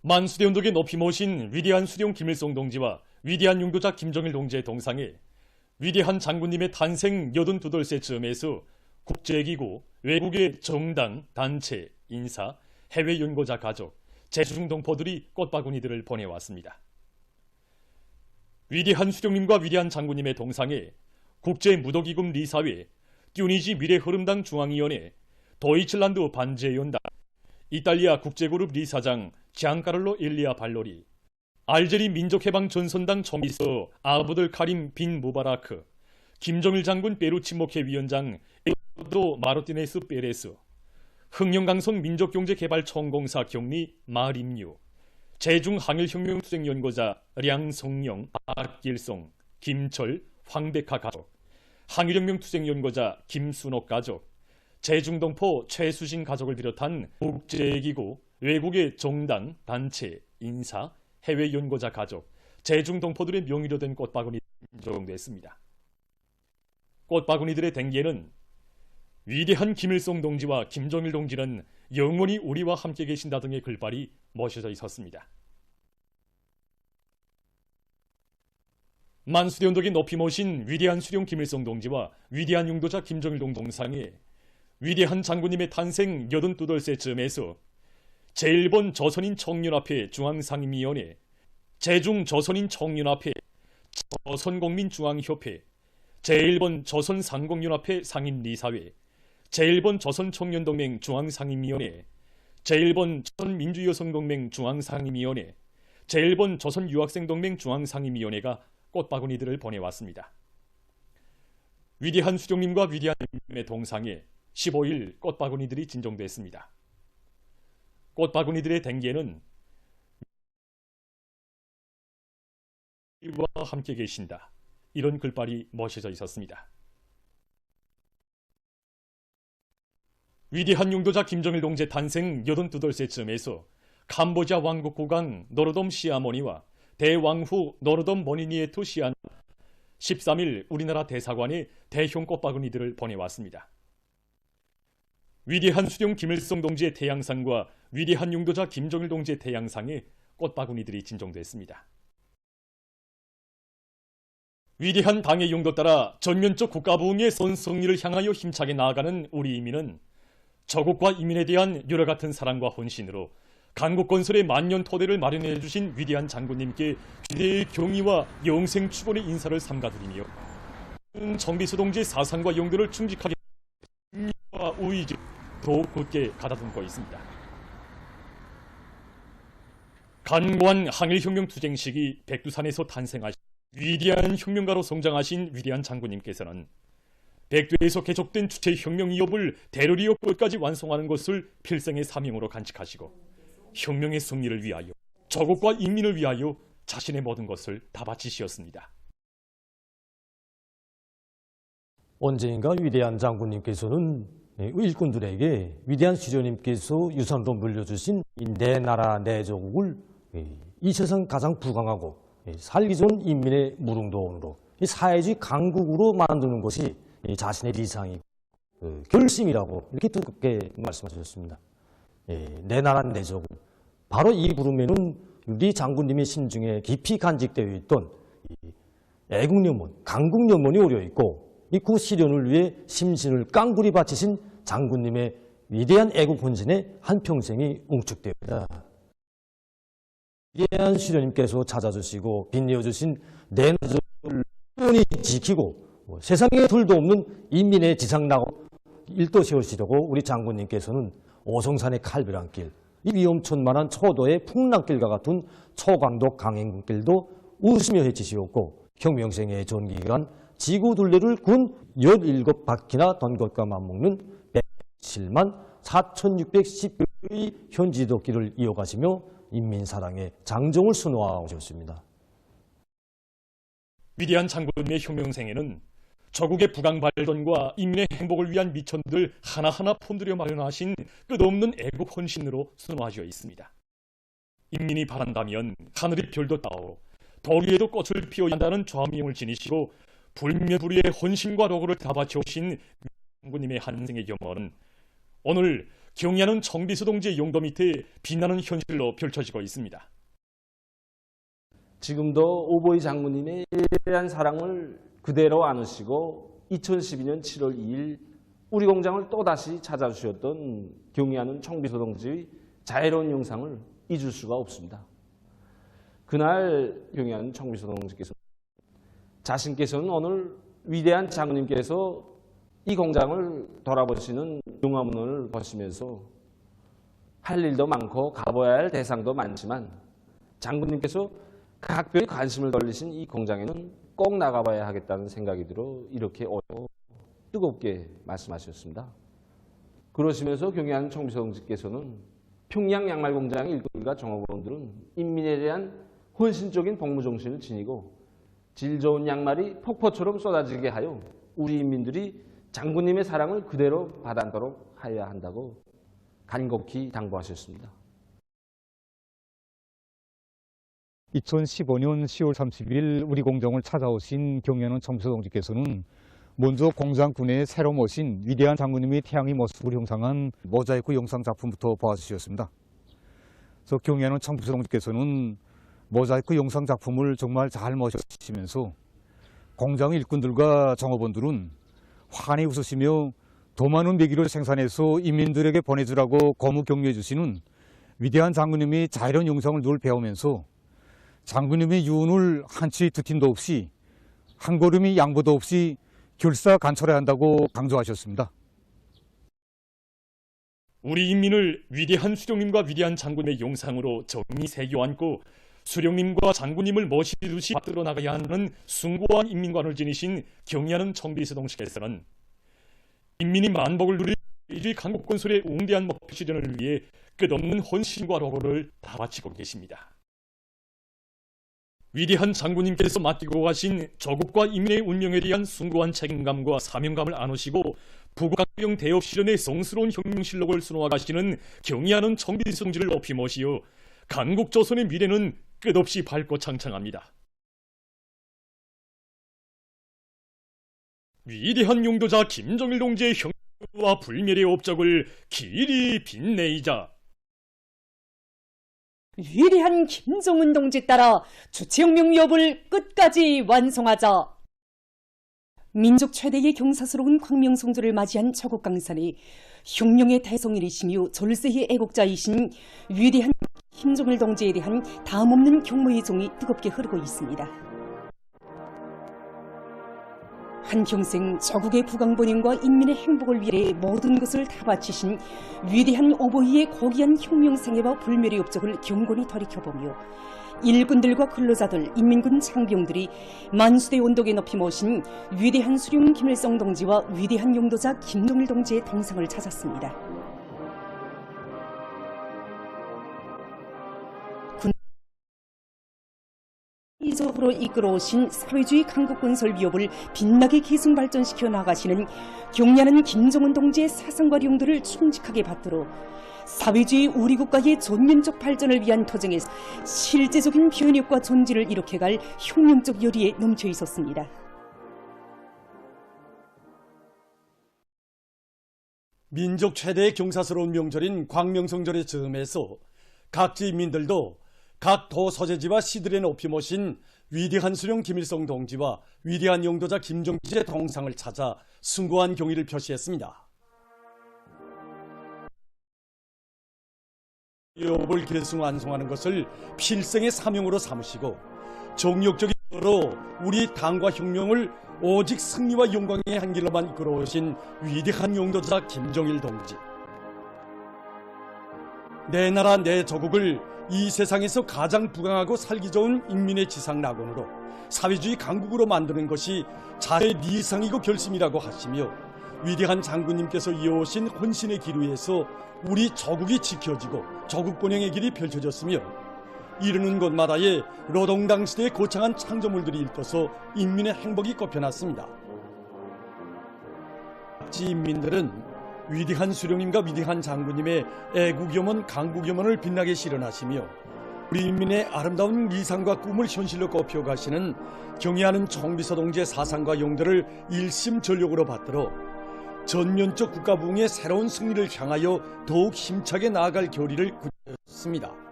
만수대운동에 높이 모신 위대한 수령 김일성 동지와 위대한 용도자 김정일 동지의 동상에 위대한 장군님의 탄생 82돌째 즈음에서 국제기구, 외국의 정당, 단체, 인사, 해외 연구자 가족, 재중동포들이 꽃바구니들을 보내왔습니다. 위대한 수령님과 위대한 장군님의 동상에 국제무도기금 리사회, 튜니지 미래흐름당 중앙위원회, 도이칠란드 반제연당, 이탈리아 국제그룹 리사장 지안카를로 일리아 발로리, 알제리 민족해방 전선당 총리서 아브들 카림 빈 무바라크, 김정일 장군 페루 친목회 위원장 에드도 마르티네스 페레스, 흥령강성 민족경제개발총공사 경리 마림유, 제중항일혁명투쟁연구자 량성영, 박길송, 김철, 황백하 가족, 항일혁명투쟁연구자 김순옥 가족, 제중동포 최수신 가족을 비롯한 국제기구, 외국의 정당, 단체, 인사, 해외 연구자 가족, 제중동포들의 명의로 된 꽃바구니 인정됐습니다. 꽃바구니들의 댕기에는 위대한 김일성 동지와 김정일 동지는 영원히 우리와 함께 계신다 등의 글발이 멋져져 있었습니다. 만수대운동에 높이 모신 위대한 수령 김일성 동지와 위대한 용도자 김정일 동상에 위대한 장군님의 탄생 82돌째 즈음에서 제1번 조선인 청년합회 중앙상임위원회, 제중조선인 청년합회, 조선국민중앙협회, 제1번 조선상공연합회 상임리사회, 제1번 조선청년동맹 중앙상임위원회, 제1번 조선민주여성동맹 중앙상임위원회, 제1번 조선유학생동맹 중앙상임위원회가 꽃바구니들을 보내왔습니다. 위대한 수령님과 위대한 님의 동상에 15일 꽃바구니들이 진정됐습니다. 꽃바구니들의 댕기에는 우리와 함께 계신다, 이런 글발이 멋져져 있었습니다. 위대한 용도자 김정일 동지의 탄생 82돌째 즈음에서 캄보디아 왕국 국왕 노르돔 시아모니와 대왕후 노르돔 모니니에투 시안 13일 우리나라 대사관에 대형 꽃바구니들을 보내왔습니다. 위대한 수령 김일성 동지의 태양상과 위대한 용도자 김정일 동지의 태양상에 꽃바구니들이 진정됐습니다. 위대한 당의 용도 따라 전면적 국가부흥의 선승리를 향하여 힘차게 나아가는 우리 인민은 저국과 이민에 대한 여러 같은 사랑과 헌신으로 강국 건설의 만년 토대를 마련해 주신 위대한 장군님께 주대의 경의와 영생 축원의 인사를 삼가드리며 정비서 동지의 사상과 용도를 충직하게 와 의지 더욱 굳게 가다듬고 있습니다. 간고한 항일혁명 투쟁 시기 백두산에서 탄생하신 위대한 혁명가로 성장하신 위대한 장군님께서는 백두에서 계속된 주체혁명 이업을 대로리어 끝까지 완성하는 것을 필생의 사명으로 간직하시고 혁명의 승리를 위하여 조국과 인민을 위하여 자신의 모든 것을 다 바치시었습니다. 언젠가 위대한 장군님께서는 일꾼들에게 위대한 수령님께서 유산으로 물려주신 내 나라 내 조국을 이 세상 가장 부강하고 살기 좋은 인민의 무릉도원으로 사회주의 강국으로 만드는 것이 자신의理想이고 결심이라고 이렇게 두껍게 말씀하셨습니다. 내 나라 내 조국, 바로 이 부름에는 우리 장군님의 심중에 깊이 간직되어 있던 애국연문, 강국연문이 오려 있고 그 실현을 위해 심신을 깡그리 바치신 장군님의 위대한 애국 헌신의 한평생이 응축되어 있다. 위대한 수령님께서 찾아주시고 빛내어주신 내 나라를 꾸준히 지키고 세상에 둘도 없는 인민의 지상나고 일도 세우시려고 우리 장군님께서는 오성산의 칼벼랑길, 이 위험천만한 초도의 풍랑길과 같은 초강도 강행길도 웃으며 헤치시었고 혁명생의 전기기간 지구 둘레를 군 17바퀴나 돈 것과 맞먹는 107만 4,610의 현지도길을 이어가시며 인민사랑의 장정을 수놓아오셨습니다. 위대한 장군님의 혁명생에는 조국의 부강발전과 인민의 행복을 위한 미천들 하나하나 품들여 마련하신 끝없는 애국 헌신으로 수놓아져 있습니다. 인민이 바란다면 하늘이 별도 따오 돌 위에도 꽃을 피워야 한다는 좌명을 지니시고 불면불의의 헌신과 노고를 다 바쳐오신 장군님의 한생의 겸허는 오늘 경의하는 청비서 동지의 용도 밑에 빛나는 현실로 펼쳐지고 있습니다. 지금도 오보이 장군님의 위대한 사랑을 그대로 안으시고 2012년 7월 2일 우리 공장을 또다시 찾아주셨던 경의하는 청비서 동지의 자애로운 영상을 잊을 수가 없습니다. 그날 경의하는 청비서 동지께서 자신께서는 오늘 위대한 장군님께서 이 공장을 돌아보시는 용화문을 보시면서 할 일도 많고 가봐야 할 대상도 많지만 장군님께서 각별히 관심을 돌리신 이 공장에는 꼭 나가봐야 하겠다는 생각이 들어 이렇게 뜨겁게 말씀하셨습니다. 그러시면서 경의하는 청비서 동지께서는 평양 양말 공장의 일꾼과 종업원들은 인민에 대한 헌신적인 복무 정신을 지니고 질 좋은 양말이 폭포처럼 쏟아지게 하여 우리 인민들이 장군님의 사랑을 그대로 받아도록 하여야 한다고 간곡히 당부하셨습니다. 2015년 10월 30일 우리 공장을 찾아오신 경의하는 청비서 동지께서는 먼저 공장 구내에 새로 모신 위대한 장군님의 태양의 모습을 형상한 모자이크 영상 작품부터 보아주셨습니다. 그래서 경의하는 청비서 동지께서는 모자이크 영상 작품을 정말 잘 모시면서 공장 일꾼들과 종업원들은 환히 웃으시며 더 많은 메기를 생산해서 인민들에게 보내주라고 고무 격려해 주시는 위대한 장군님의 자애로운 영상을 늘 배우면서 장군님의 유언을 한치 두 팀도 없이 한 걸음이 양보도 없이 결사간철해야 한다고 강조하셨습니다. 우리 인민을 위대한 수령님과 위대한 장군의 영상으로 정리 새겨안고 수령님과 장군님을 모시듯이 받들어 나가야 하는 숭고한 인민관을 지니신 경의하는 청비서 동지께서는 인민이 만복을 누릴 이 강국건설의 웅대한 목표 실현을 위해 끝없는 헌신과 노고를 다 바치고 계십니다. 위대한 장군님께서 맡기고 가신 조국과 인민의 운명에 대한 숭고한 책임감과 사명감을 안으시고 부국강경 대업 실현의 성스러운 혁명실록을 수놓아 가시는 경의하는 청비서 동지를 높이 모시어 강국조선의 미래는 끝없이 밝고 창창합니다. 위대한 용도자 김정일 동지의 형과 불멸의 업적을 길이 빛내이자 위대한 김정은 동지 따라 주체혁명 위협을 끝까지 완성하자. 민족 최대의 경사스러운 광명성조를 맞이한 조국강산이 혁명의 대성일이시며 졸세의 애국자이신 위대한 김정일 동지에 대한 다음없는 경무의 종이 뜨겁게 흐르고 있습니다. 한평생 조국의 부강번영과 인민의 행복을 위해 모든 것을 다 바치신 위대한 오보이의 고귀한 혁명생애와 불멸의 업적을 경건히 돌이켜보며 일꾼들과 근로자들, 인민군 장병들이 만수대 언덕에 높이 모신 위대한 수령 김일성 동지와 위대한 용도자 김정일 동지의 동상을 찾았습니다. 이적으로 이끌어오신 사회주의 강국건설 위협을 빛나게 계승 발전시켜 나가시는 경의하는 김정은 동지의 사상과 용도를 충직하게 받들어 사회주의 우리 국가의 전면적 발전을 위한 투쟁에서 실제적인 변혁과 존재를 이룩해갈 혁명적 열의에 넘쳐 있었습니다. 민족 최대의 경사스러운 명절인 광명성절의 즈음에서 각지 인민들도 각 도 소재지와 시들에 높이 모신 위대한 수령 김일성 동지와 위대한 용도자 김정지의 동상을 찾아 숭고한 경의를 표시했습니다. 위협을 계승 완성하는 것을 필생의 사명으로 삼으시고 정력적인 으로 우리 당과 혁명을 오직 승리와 영광의 한 길로만 이끌어오신 위대한 용도자 김정일 동지. 내 나라 내 조국을 이 세상에서 가장 부강하고 살기 좋은 인민의 지상 낙원으로 사회주의 강국으로 만드는 것이 자의理想이고 결심이라고 하시며 위대한 장군님께서 이어오신 헌신의 길 위에서 우리 조국이 지켜지고 조국 번영의 길이 펼쳐졌으며 이르는 곳마다에 노동당 시대의 거창한 창조물들이 일떠서 인민의 행복이 꼽혀났습니다. 각지 인민들은 위대한 수령님과 위대한 장군님의 애국염원, 강국염원을 빛나게 실현하시며 우리 인민의 아름다운理想과 꿈을 현실로 꼽혀가시는 경의하는 청비서 동지의 사상과 용도를 일심전력으로 받들어 전면적 국가 부흥의 새로운 승리를 향하여 더욱 힘차게 나아갈 결의를 굳혔습니다.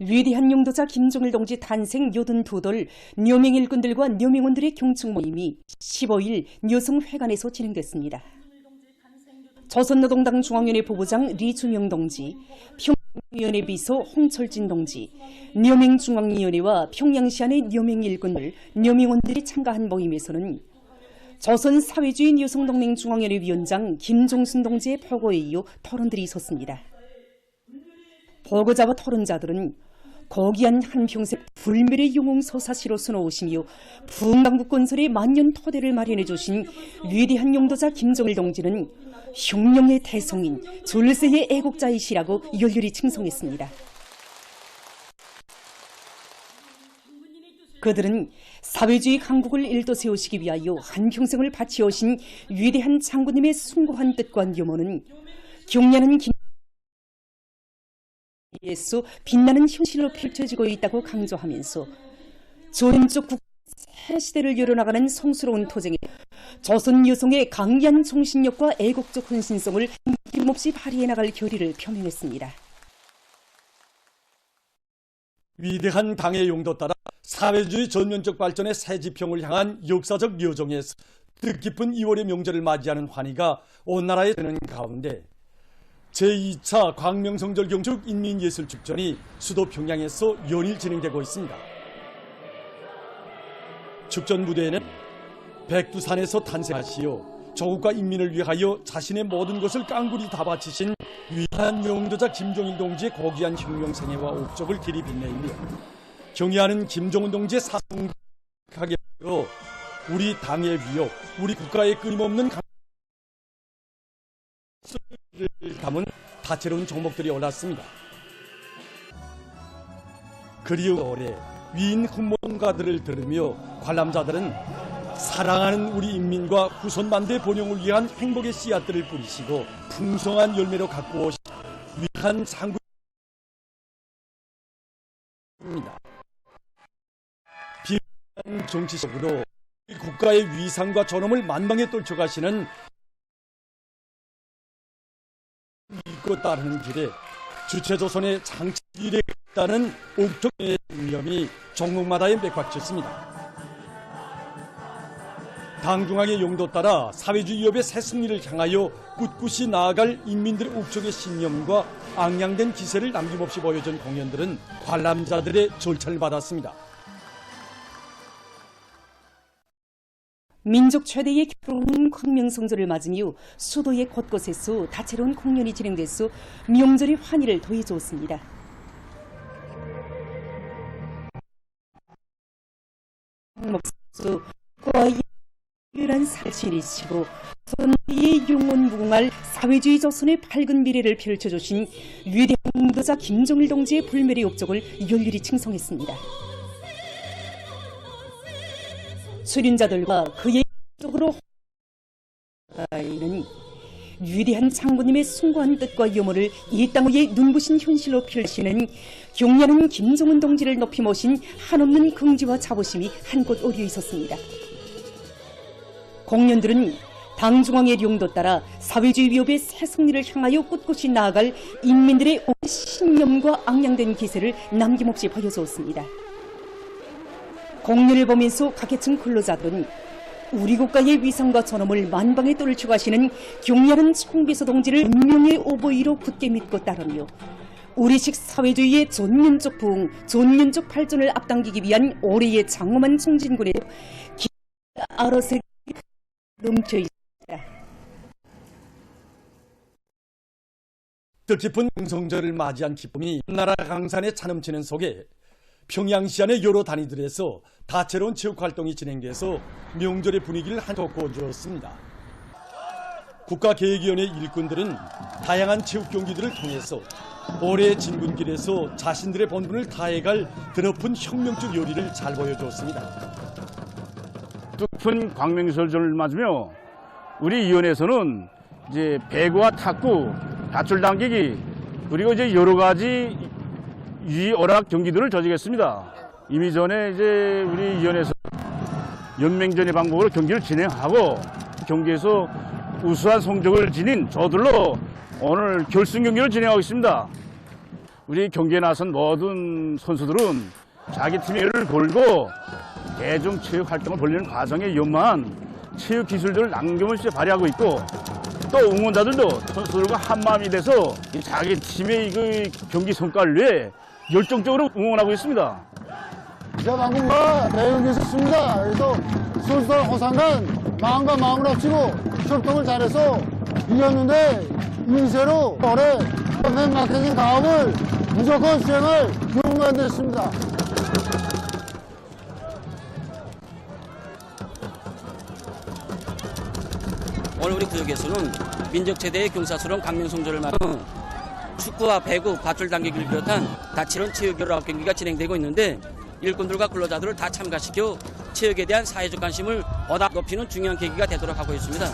위대한 용도자 김종일 동지 탄생 요든 두돌 녀명 일꾼들과 녀명원들의 경축 모임이 15일 여성회관에서 진행됐습니다. 조선노동당 중앙위원회 부부장 리준영 동지, 평양위원회 비서 홍철진 동지, 녀명중앙위원회와 평양시안의 녀명 일꾼들, 녀명원들이 참가한 모임에서는 조선사회주의 여성동맹 중앙위원회 위원장 김종순 동지의 포고에 이어 토론들이 있었습니다. 보고자와 토론자들은 고귀한 한평생 불멸의 영웅소사시로 수놓으시며 부흥강국 건설의 만년 토대를 마련해 주신 위대한 용도자 김종일 동지는 혁명의 대성인, 졸세의 애국자이시라고 열렬히 칭송했습니다. 그들은 사회주의 강국을 일도 세우시기 위하여 한평생을 바치오신 위대한 장군님의 숭고한 뜻과 염원은 경례하는 에서 빛나는 현실로 펼쳐지고 있다고 강조하면서 조림적 국가 새 시대를 열어나가는 성스러운 토쟁에 조선 여성의 강한 정신력과 애국적 헌신성을 힘없이 발휘해 나갈 결의를 표명했습니다. 위대한 당의 용도 따라 사회주의 전면적 발전의 새 지평을 향한 역사적 여정에서 뜻깊은 2월의 명절을 맞이하는 환희가 온 나라에 드는 가운데 제2차 광명성절 경축 인민예술축전이 수도 평양에서 연일 진행되고 있습니다. 축전 무대에는 백두산에서 탄생하시어 조국과 인민을 위하여 자신의 모든 것을 깡그리 다 바치신 위대한 용도자 김종일 동지의 고귀한 혁명생애와 옥적을 길이 빛내며 경의하는 김종은 동지의 사성하게 하여 우리 당의 위협, 우리 국가의 끊임없는 담은 다채로운 종목들이 올랐습니다. 그리고 올해 위인 훈mon가들을 들으며 관람자들은 사랑하는 우리 인민과 후손만대의 번영을 위한 행복의 씨앗들을 뿌리시고 풍성한 열매로 갖고 오신 위대한 장군입니다. 비단 정치적으로 국가의 위상과 존엄을 만방에 떨쳐가시는 믿고 따르는 길에 주체조선의 장치일에 있다는 옥적의 이념이 종목마다에 맥박쳤습니다. 당중앙의 용도 따라 사회주의 위협의 새 승리를 향하여 꿋꿋이 나아갈 인민들의 옥적의 신념과 앙양된 기세를 남김없이 보여준 공연들은 관람자들의 절찬을 받았습니다. 민족 최대의 결혼 광명성절을 맞으며 수도의 곳곳에서 다채로운 공연이 진행돼서 명절의 환희를 더해주었습니다. 목수 과일한 살신이시고 선비의 용원 무궁할 사회주의 조선의 밝은 미래를 펼쳐주신 위대한 용도자 김종일 동지의 불멸의 업적을 열렬히 칭송했습니다. 수련자들과 그의 쪽으로 는 위대한 장군님의 숭고한 뜻과 염원을 이 땅 위에 눈부신 현실로 펼치는 경례하는 김종은 동지를 높이 모신 한없는 긍지와 자부심이 한곳 어려 있었습니다. 공연들은 당중앙의 용도 따라 사회주의 위협의 새 승리를 향하여 꿋꿋이 나아갈 인민들의 신념과 앙양된 기세를 남김없이 보여주었습니다. 공연을 보면서 각계층 근로자들은 우리 국가의 위상과 존엄을 만방에 떨쳐가시는 경례하는 총비서 동지를 운명의 오보이로 굳게 믿고 따르며 우리식 사회주의의 전면적 부흥, 전면적 발전을 앞당기기 위한 올해의 장엄한 총진군에 아로새 넘쳐 있습니다. 뜻깊은 성절을 맞이한 기쁨이 나라 강산에 차넘치는 속에 평양시안의 여러 단위들에서 다채로운 체육활동이 진행돼서 명절의 분위기를 한껏 꿔주었습니다. 국가계획위원회 일꾼들은 다양한 체육 경기들을 통해서 올해의 진군길에서 자신들의 본분을 다해갈 드높은 혁명적 요리를 잘 보여주었습니다. 뜻깊은 광명설절을 맞으며 우리 위원회에서는 이제 배구와 탁구, 밧줄 당기기 그리고 이제 여러 가지 유의오락 경기들을 조직했습니다. 이미 전에 이제 우리 위원회에서 연맹전의 방법으로 경기를 진행하고 경기에서 우수한 성적을 지닌 저들로 오늘 결승 경기를 진행하겠습니다. 우리 경기에 나선 모든 선수들은 자기 팀의 열을 걸고 대중 체육 활동을 벌이는 과정에 연마한 체육 기술들을 남김없이 발휘하고 있고 또 응원자들도 선수들과 한마음이 돼서 자기 팀의 그 경기 성과를 위해 열정적으로 응원하고 있습니다. 기자방금과 대응이 있었습니다. 그래서 선수들 호상간 마음과 마음을 합치고 협동을 잘해서 이겼는데 인쇄로 올해 팬 마케팅 사업을 무조건 수행할 용의가 됐습니다. 오늘 우리 구역에서는 민족 최대의 경사스러운 강명성조를 맞은 축구와 배구, 밧줄 당기기를 비롯한 다채로운 체육 여러 경기가 진행되고 있는데 일꾼들과 근로자들을 다 참가시켜 체육에 대한 사회적 관심을 보다 높이는 중요한 계기가 되도록 하고 있습니다.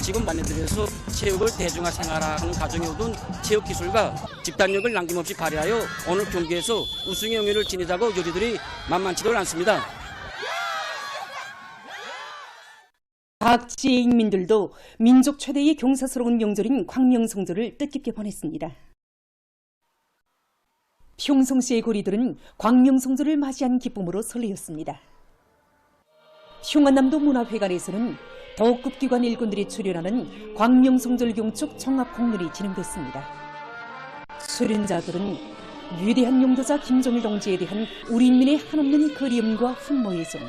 지금 만년들에서 체육을 대중화 생활화하는 과정에 얻은 체육 기술과 집단력을 남김없이 발휘하여 오늘 경기에서 우승의 영예를 지니자고 요리들이 만만치도 않습니다. 각 지의 인민들도 민족 최대의 경사스러운 명절인 광명성조를 뜻깊게 보냈습니다. 평성시의 고리들은 광명성조를 맞이한 기쁨으로 설레었습니다. 평안남도 문화회관에서는 덕급기관 일꾼들이 출연하는 광명성절 경축 종합공연이 진행됐습니다. 수련자들은 위대한 용도자 김정일 동지에 대한 우리 인민의 한없는 그리움과 훈모의 정,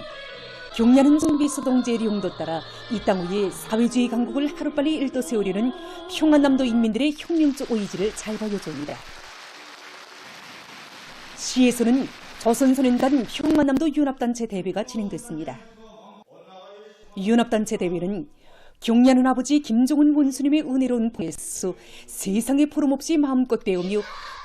경례하는 정비서 동지의 용도 따라 이 땅 위에 사회주의 강국을 하루빨리 일떠 세우려는 평안남도 인민들의 혁명적 의지를 잘 보여줍니다. 시에서는 조선소년단 평안남도 연합단체 대회가 진행됐습니다. 연합단체 대회는 경례하는 아버지 김정은 원수님의 은혜로운 풍에서 세상에 포럼없이 마음껏 배우며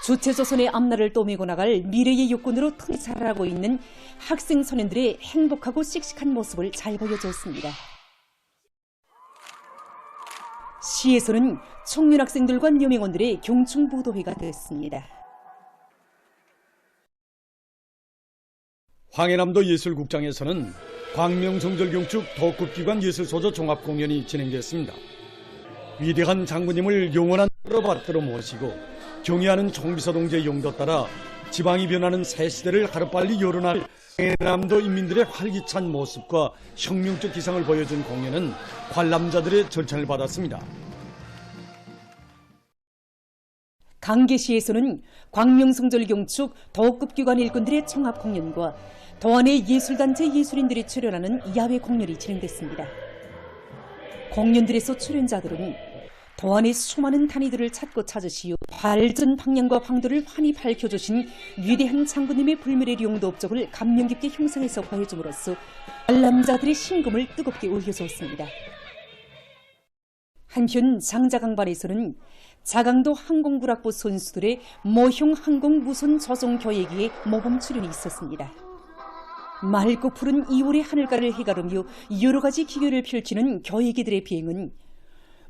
주체조선의 앞날을 떠밀고 나갈 미래의 요건으로 튼히 자라고 있는 학생 소년들의 행복하고 씩씩한 모습을 잘 보여줬습니다. 시에서는 청년 학생들과 여명원들의 경충보도회가 됐습니다. 황해남도 예술국장에서는 광명성절 경축 덕급기관 예술소조 종합공연이 진행됐습니다. 위대한 장군님을 영원한 받들어 모시고 경의하는 총비서동지의 용도 따라 지방이 변하는 새 시대를 하루빨리 열어날 황해남도 인민들의 활기찬 모습과 혁명적 기상을 보여준 공연은 관람자들의 절찬을 받았습니다. 강계시에서는 광명성절 경축 덕급기관 일꾼들의 종합공연과 도안의 예술단체 예술인들이 출연하는 야외 공연이 진행됐습니다. 공연들에서 출연자들은 도안의 수많은 단위들을 찾고 찾으시어 발전 방향과 황도를 환히 밝혀주신 위대한 장군님의 불멸의 용도 업적을 감명 깊게 형상해서 보여줌으로써 관람자들의 심금을 뜨겁게 울려주었습니다. 한편 장자강반에서는 자강도 항공부락부 선수들의 모형 항공 무선 조종 교육기에 모범 출연이 있었습니다. 맑고 푸른 2월의 하늘가를 해가르며 여러 가지 기교를 펼치는 교육기들의 비행은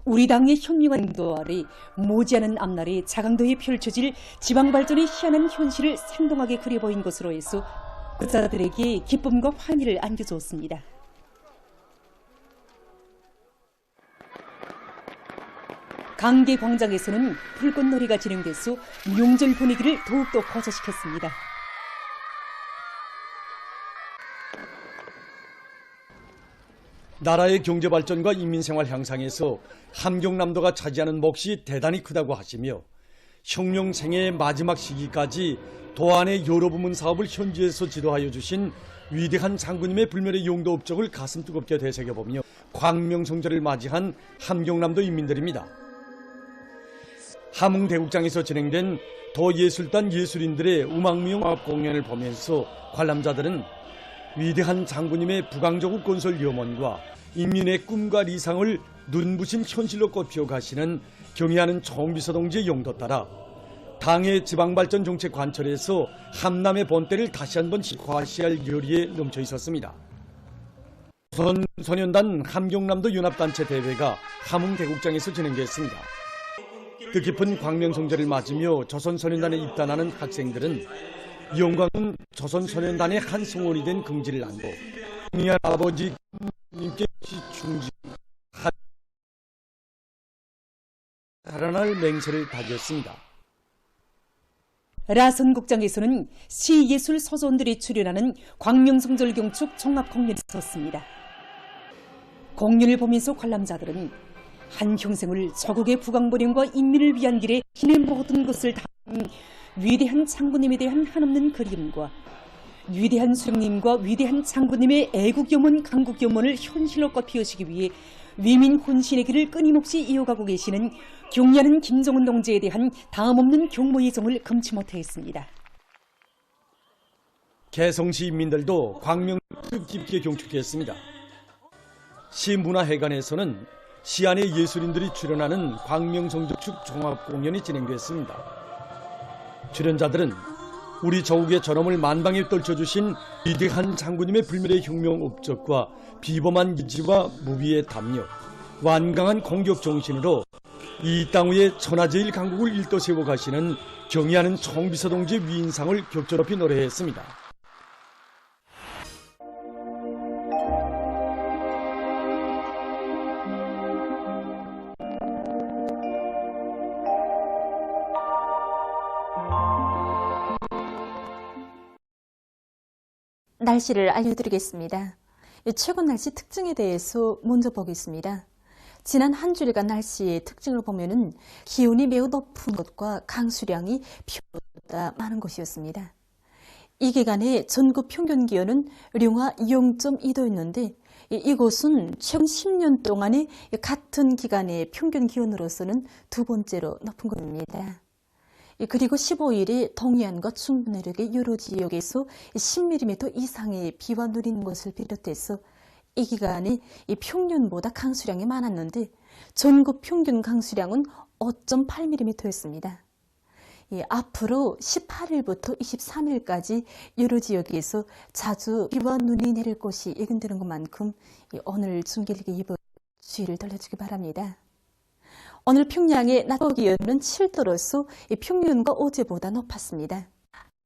우리 당의 현명한 인도 아래 모지않은 앞날에 자강도에 펼쳐질 지방발전의 희한한 현실을 생동하게 그려보인 것으로 해서 그자들에게 기쁨과 환희를 안겨주었습니다. 강계광장에서는 불꽃놀이가 진행돼서 명절 분위기를 더욱더 고조시켰습니다. 나라의 경제발전과 인민생활 향상에서 함경남도가 차지하는 몫이 대단히 크다고 하시며 혁명생애의 마지막 시기까지 도안의 여러 부문 사업을 현지에서 지도하여 주신 위대한 장군님의 불멸의 용도 업적을 가슴 뜨겁게 되새겨보며 광명성절을 맞이한 함경남도 인민들입니다. 함흥대국장에서 진행된 도예술단 예술인들의 음악무용 공연을 보면서 관람자들은 위대한 장군님의 북왕조국 건설 염원과 인민의 꿈과 리상을 눈부신 현실로 꽃피워 가시는 경의하는 총비서동지의 용도 따라 당의 지방발전 정책 관철에서 함남의 본때를 다시 한번 과시할 열의에 넘쳐 있었습니다. 조선소년단 함경남도 연합단체 대회가 함흥대국장에서 진행됐습니다. 뜻깊은 광명성절을 맞으며 조선소년단에 입단하는 학생들은 영광은 조선소년단의 한 성원이 된 긍지를 안고 영리한 아버지 님께 충지 살아날 맹세를 다졌습니다. 라선 국장에서는 시예술 서원들이 출연하는 광명성절 경축 종합 공연이 있었습니다. 공연을 보면서 관람자들은 한평생을 저국의 부강보령과 인민을 위한 길에 힘의 모든 것을 다한 위대한 장군님에 대한 한없는 그리움과 위대한 수령님과 위대한 장군님의 애국염원, 강국염원을 현실로 꽃피우시기 위해 위민 혼신의 길을 끊임없이 이어가고 계시는 경리하는 김정은 동지에 대한 다음없는 경모 예정을 금치 못하였습니다. 개성시 인민들도 광명 뜻깊게 경축했습니다. 시문화회관에서는 시안의 예술인들이 출연하는 광명성적축 종합공연이 진행됐습니다. 출연자들은 우리 저국의 전엄을 만방에 떨쳐주신 위대한 장군님의 불멸의 혁명 업적과 비범한 의지와 무비의 담력, 완강한 공격 정신으로 이 땅 위에 천하제일 강국을 일떠 세워 가시는 경의하는 총비서동지의 위인상을 격조높이 노래했습니다. 날씨를 알려드리겠습니다. 최근 날씨 특징에 대해서 먼저 보겠습니다. 지난 한 주일간 날씨의 특징을 보면은 기온이 매우 높은 곳과 강수량이 비교보다 많은 곳이었습니다. 이 기간에 전국 평균 기온은 령화 0.2도였는데 이곳은 최근 10년 동안의 같은 기간의 평균 기온으로서는 두 번째로 높은 곳입니다. 그리고 15일에 동해안과 중부 내륙의 여러 지역에서 10mm 이상의 비와 누리는 것을 비롯해서 이 기간에 평년보다 강수량이 많았는데 전국 평균 강수량은 5.8mm였습니다. 앞으로 18일부터 23일까지 여러 지역에서 자주 비와 눈이 내릴 것이 예견되는 것만큼 오늘 중계일기 이번 주의를 돌려주기 바랍니다. 오늘 평양의 낮 기온은 7도로서 평년과 어제보다 높았습니다.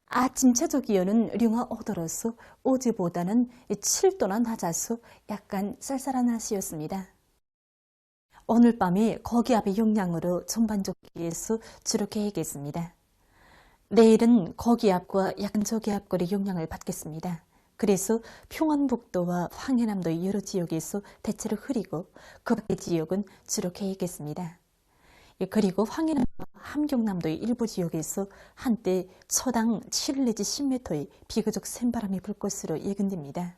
아침 최저 기온은 령화 5도로서 어제보다는 7도나 낮아서 약간 쌀쌀한 날씨였습니다. 오늘 밤에 고기압의 영향으로 전반적기에서 주로 계획했습니다. 내일은 고기압과 약간 저기압골의 영향을 받겠습니다. 그래서 평안북도와 황해남도의 여러 지역에서 대체로 흐리고 그 밖의 지역은 주로 계획했습니다. 그리고 황해남과 함경남도의 일부 지역에서 한때 초당 7 내지 10m의 비교적 센 바람이 불 것으로 예견됩니다.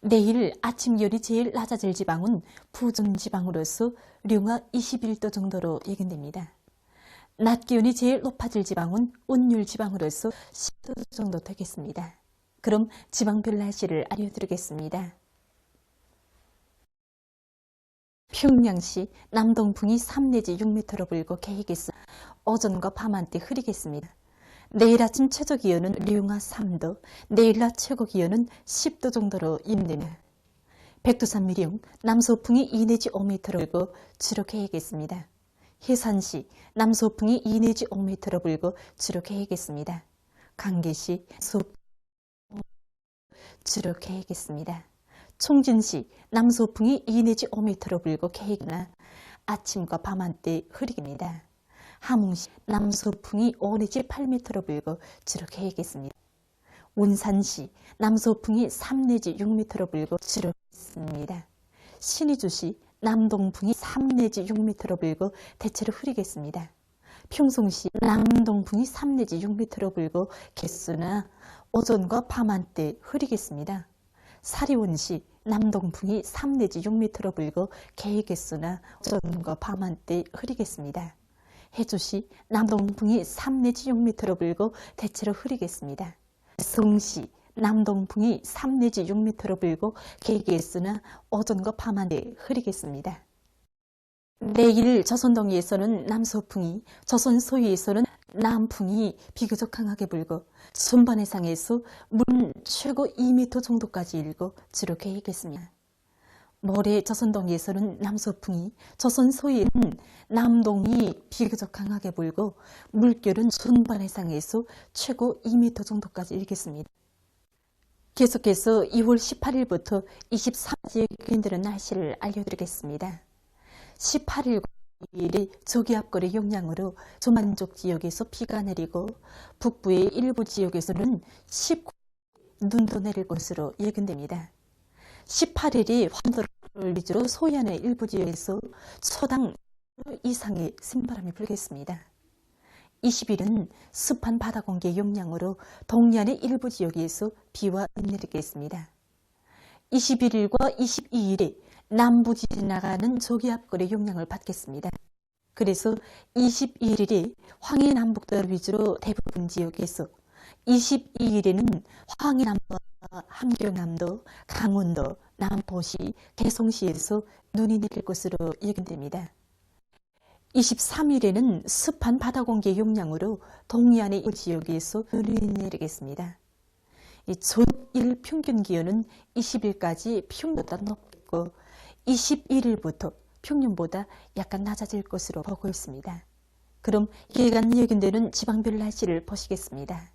내일 아침 기온이 제일 낮아질 지방은 부전 지방으로서 령화 21도 정도로 예견됩니다. 낮 기온이 제일 높아질 지방은 운율 지방으로서 10도 정도 되겠습니다. 그럼 지방별 날씨를 알려드리겠습니다. 평양시 남동풍이 3 내지 6m로 불고 계획에서 오전과 밤 한때 흐리겠습니다. 내일 아침 최저 기온은 령화 3도, 내일 낮 최고 기온은 10도 정도로 예견됩니다. 백두산 미령 남서풍이 2 내지 5m로 불고 주로 계획했습니다. 해산시 남서풍이 2 내지 5m로 불고 주로 계획했습니다. 강계시 주로 계획했습니다. 총진시 남서풍이 2 내지 5m로 불고 계획이나 아침과 밤 한때 흐리겠습니다. 함흥시 남서풍이 5 내지 8m로 불고 주로 계획했습니다. 운산시 남서풍이 3 내지 6m로 불고 주로 계획했습니다. 신의주시 남동풍이 3 내지 6m로 불고 대체로 흐리겠습니다. 평송시 남동풍이 3 내지 6m로 불고 개수나 오전과 밤 한때 흐리겠습니다. 사리원시 남동풍이 3 내지 6m로 불고 계획개수나 오전과 밤 한때 흐리겠습니다. 해주시 남동풍이 3 내지 6m로 불고 대체로 흐리겠습니다. 성시 남동풍이 3 내지 6m로 불고 계획개수나 오전과 밤 한때 흐리겠습니다. 내일 조선동해에서는 남서풍이, 조선 서해에서는 남풍이 비교적 강하게 불고 순반해상에서 물 최고 2m 정도까지 일고 주로 계획했습니다. 모레 조선동해에서는 남서풍이, 조선 서해에는 남동이 비교적 강하게 불고 물결은 순반해상에서 최고 2m 정도까지 일겠습니다. 계속해서 2월 18일부터 23일까지 예견되는 날씨를 알려드리겠습니다. 18일과 2일이 저기압거리 영향으로 조만족 지역에서 비가 내리고 북부의 일부 지역에서는 19일 눈도 내릴 것으로 예견됩니다. 18일이 환도를 위주로 소해안의 일부 지역에서 초당 이상의 센바람이 불겠습니다. 20일은 습한 바다 공기 영향으로 동해안의 일부 지역에서 비와 눈이 내리겠습니다. 21일과 22일에 남부 지나가는 저기압거리 영향을 받겠습니다. 그래서 21일이 황해남북도를 위주로 대부분 지역에서 22일에는 황해남도와 함경남도, 강원도, 남포시, 개성시에서 눈이 내릴 것으로 예견됩니다. 23일에는 습한 바다 공기 영향으로 동해안의 일부 지역에서 눈이 내리겠습니다. 전일 평균 기온은 20일까지 평균보다 높고 21일부터 평년보다 약간 낮아질 것으로 보고 있습니다. 그럼 기간 예견되는 지방별 날씨를 보시겠습니다.